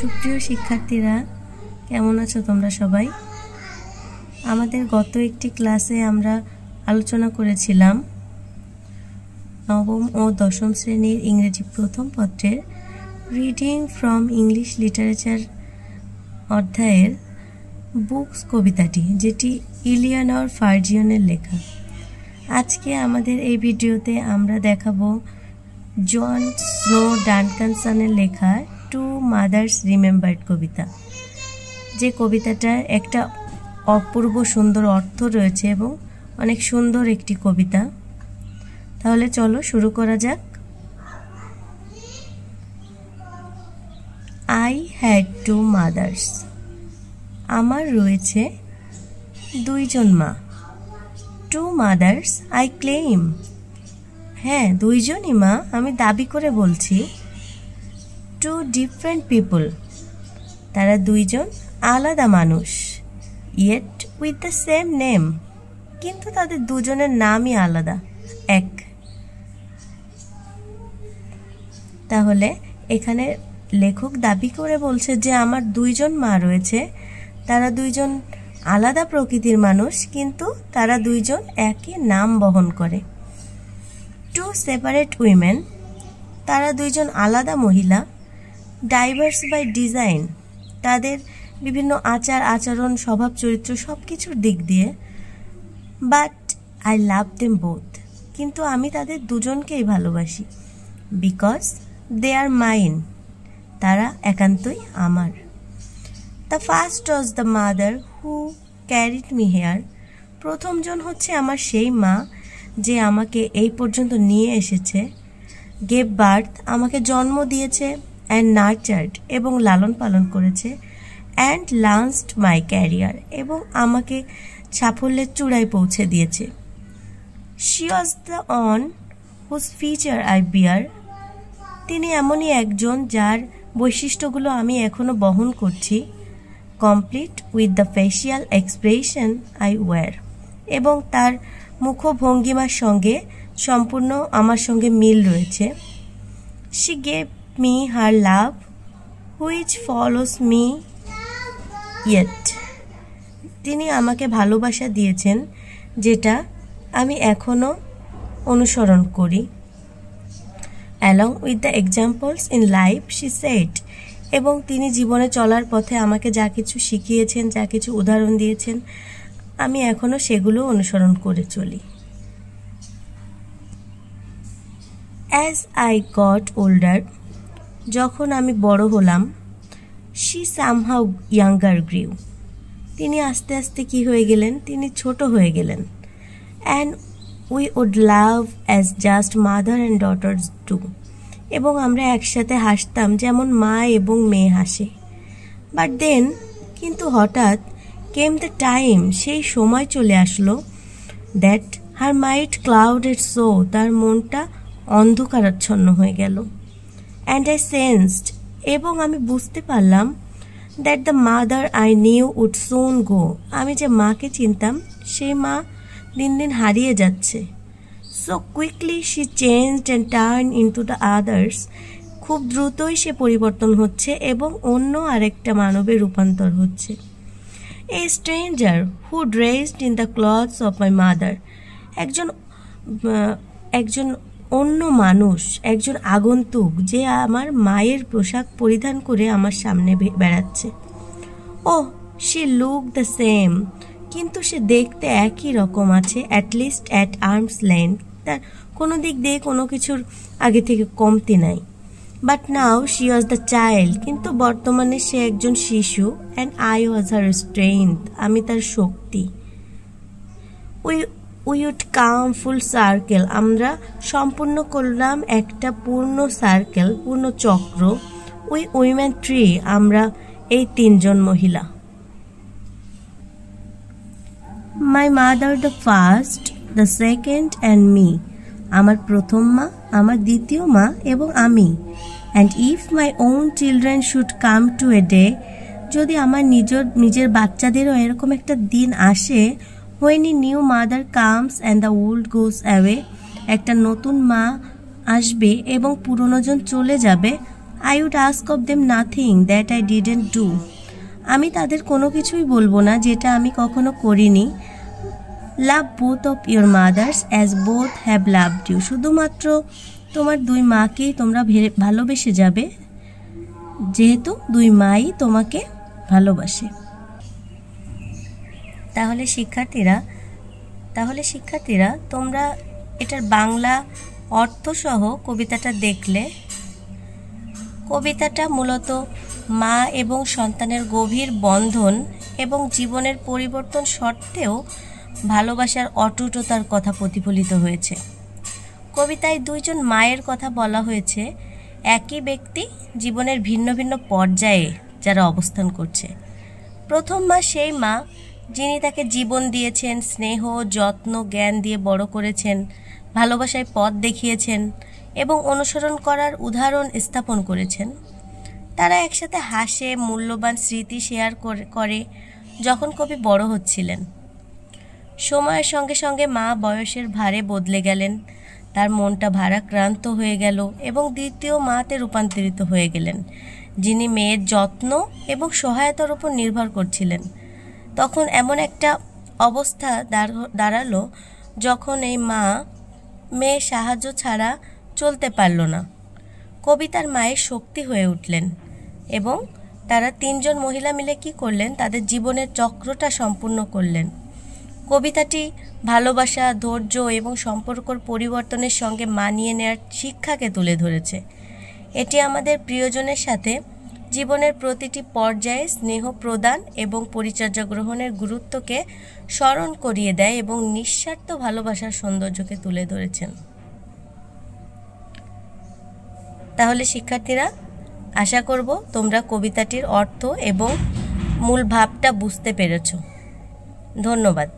সুপ্রিয় শিক্ষার্থীরা, কেমন আছো তোমরা সবাই? আমাদের গত একটি ক্লাসে আমরা আলোচনা করেছিলাম নবম ও দশম শ্রেণীর ইংরেজি প্রথম পত্রের রিডিং ফ্রম ইংলিশ লিটারেচার অধ্যায়ের বুকস কবিতাটি, যেটি ইলিয়ানর ফার্জিয়নের লেখা। আজকে আমাদের এই ভিডিওতে আমরা দেখাবো জন স্নো ডানকানসনের লেখা টু মাদার্স রিমেম্বার্ড কবিতা, যে কবিতাটার একটা অপূর্ব সুন্দর অর্থ রয়েছে এবং অনেক সুন্দর একটি কবিতা। তাহলে চলো শুরু করা যাক। I had two mothers. আমার রয়েছে দুইজন মা। Two mothers I claim. হ্যাঁ, দুইজনই মা, আমি দাবি করে বলছি। Two different people. তারা দুইজন আলাদা মানুষ। Yet with the same name. কিন্তু তাদের দুজনের নামই আলাদা, এক। তাহলে এখানে লেখক দাবি করে বলছে যে আমার দুইজন মা রয়েছে, তারা দুইজন আলাদা প্রকৃতির মানুষ, কিন্তু তারা দুইজন একই নাম বহন করে। Two separate women. তারা দুইজন আলাদা মহিলা। Diverse by design. তাদের বিভিন্ন আচার আচরণ, স্বভাব চরিত্র সব কিছুর দিক দিয়ে। But I love them both. কিন্তু আমি তাদের দুজনকেই ভালোবাসি। Because they are mine. তারা একান্তই আমার। The first was the mother who carried me here. প্রথমজন হচ্ছে আমার সেই মা যে আমাকে এই পর্যন্ত নিয়ে এসেছে। গেভ বার্থ, আমাকে জন্ম দিয়েছে। অ্যান্ড নার্চার্ড, এবং লালন পালন করেছে। অ্যান্ড লঞ্চড মাই ক্যারিয়ার, এবং আমাকে সাফল্যের চূড়ায় পৌঁছে দিয়েছে। She was the one whose feature I bear. তিনি এমনই একজন যার বৈশিষ্ট্যগুলো আমি এখনো বহন করছি। Complete with the facial expression I wear, এবং তার মুখভঙ্গিমার সঙ্গে সম্পূর্ণ আমার সঙ্গে মিল রয়েছে। She gave me her love which follows me yet. তিনি আমাকে ভালোবাসা দিয়েছেন যেটা আমি এখনো অনুসরণ করি। Along with the examples in life she said. এবং তিনি জীবনে চলার পথে আমাকে যা কিছু শিখিয়েছেন, যা কিছু উদাহরণ দিয়েছেন, আমি এখনো সেগুলো অনুসরণ করে চলি। As I got older. যখন আমি বড় হলাম। She somehow younger গ্রিউ। তিনি আস্তে আস্তে কি হয়ে গেলেন? তিনি ছোট হয়ে গেলেন। And we would love as just mother and daughters do. এবং আমরা একসাথে হাসতাম যেমন মা এবং মেয়ে হাসে। বাট দেন, কিন্তু হঠাৎ, কেম দ্য টাইম, সেই সময় চলে আসলো, that her might clouded so, তার মনটা অন্ধকারাচ্ছন্ন হয়ে গেল। অ্যান্ড আই সেন্সড, এবং আমি বুঝতে পারলাম, that the mother I knew would soon go, আমি যে মাকে চিনতাম সেই মা দিন দিন হারিয়ে যাচ্ছে। So quickly she changed and turn into the others. খুব দ্রুতই সে পরিবর্তন হচ্ছে এবং অন্য আরেকটা মানবে রূপান্তর হচ্ছে। A stranger who dressed in the clothes of my mother. একজন অন্য মানুষ, একজন আগন্তুক যে আমার মায়ের পোশাক পরিধান করে আমার সামনে বেড়াচ্ছে। ও শি লুক দ্য সেম, কিন্তু সে দেখতে একই রকম আছে, অ্যাটলিস্ট অ্যাট আর্মস লেন্থ। তার কোনো দিক দিয়ে কোনো কিছুর আগে থেকে কমতি নাই। But now she was the child, কিন্তু বর্তমানে সে একজন শিশু। And I was her strength, আমি তার শক্তি। We would come full circle, আমরা সম্পূর্ণ করলাম একটা পূর্ণ সার্কেল, পূর্ণ চক্র। উইমেন থ্রি, আমরা এই তিনজন মহিলা। My mother the first, the second and me. আমার প্রথম মা, আমার দ্বিতীয় মা এবং আমি। And if my own children should come to a day, যদি আমার নিজের বাচ্চাদেরও এরকম একটা দিন আসে, when a new mother comes and the old goes away, একটা নতুন মা আসবে এবং পুরনোজন চলে যাবে, I would ask of them nothing that I didn't do. আমি তাদের কোনো কিছুই বলবো না যেটা আমি কখনো করিনি। Love both of your mothers as both have loved you. শুধুমাত্র তোমার দুই মাকেই তোমরা ভালোবেসে যাবে, যেহেতু দুই মাই তোমাকে ভালোবাসে। তাহলে শিক্ষার্থীরা তোমরা এটার বাংলা অর্থসহ কবিতাটা দেখলে। কবিতাটা মূলত মা এবং সন্তানের গভীর বন্ধন এবং জীবনের পরিবর্তন সত্ত্বেও ভালোবাসার অটুটতার কথা প্রতিফলিত হয়েছে। কবিতায় দুইজন মায়ের কথা বলা হয়েছে, একই ব্যক্তি জীবনের ভিন্ন ভিন্ন পর্যায়ে যারা অবস্থান করছে। প্রথম মা সেই মা যিনি তাকে জীবন দিয়েছেন, স্নেহ, যত্ন, জ্ঞান দিয়ে বড় করেছেন, ভালোবাসায় পথ দেখিয়েছেন এবং অনুসরণ করার উদাহরণ স্থাপন করেছেন। তারা একসাথে হাসে, মূল্যবান স্মৃতি শেয়ার করে যখন কবি বড় হচ্ছিলেন। সময়ের সঙ্গে সঙ্গে মা বয়সের ভারে বদলে গেলেন, তার মনটা ভারাক্রান্ত হয়ে গেল এবং দ্বিতীয় মাতে রূপান্তরিত হয়ে গেলেন, যিনি মেয়ের যত্ন এবং সহায়তার উপর নির্ভর করছিলেন। তখন এমন একটা অবস্থা দাঁড়ালো যখন এই মেয়ের সাহায্য ছাড়া চলতে পারল না। কবি তার মায়ের শক্তি হয়ে উঠলেন এবং তারা তিনজন মহিলা মিলে কি করলেন, তাদের জীবনের চক্রটা সম্পূর্ণ করলেন। কবিতাটি ভালোবাসা, ধৈর্য এবং সম্পর্কর পরিবর্তনের সঙ্গে মানিয়ে নেওয়ার শিক্ষাকে তুলে ধরেছে। এটি আমাদের প্রিয়জনের সাথে জীবনের প্রতিটি পর্যায়ে স্নেহ প্রদান এবং পরিচর্যা গ্রহণের গুরুত্বকে স্মরণ করিয়ে দেয় এবং নিঃস্বার্থ ভালোবাসার সৌন্দর্যকে তুলে ধরেছেন। তাহলে শিক্ষার্থীরা, আশা করব তোমরা কবিতাটির অর্থ এবং মূল ভাবটা বুঝতে পেরেছ। ধন্যবাদ।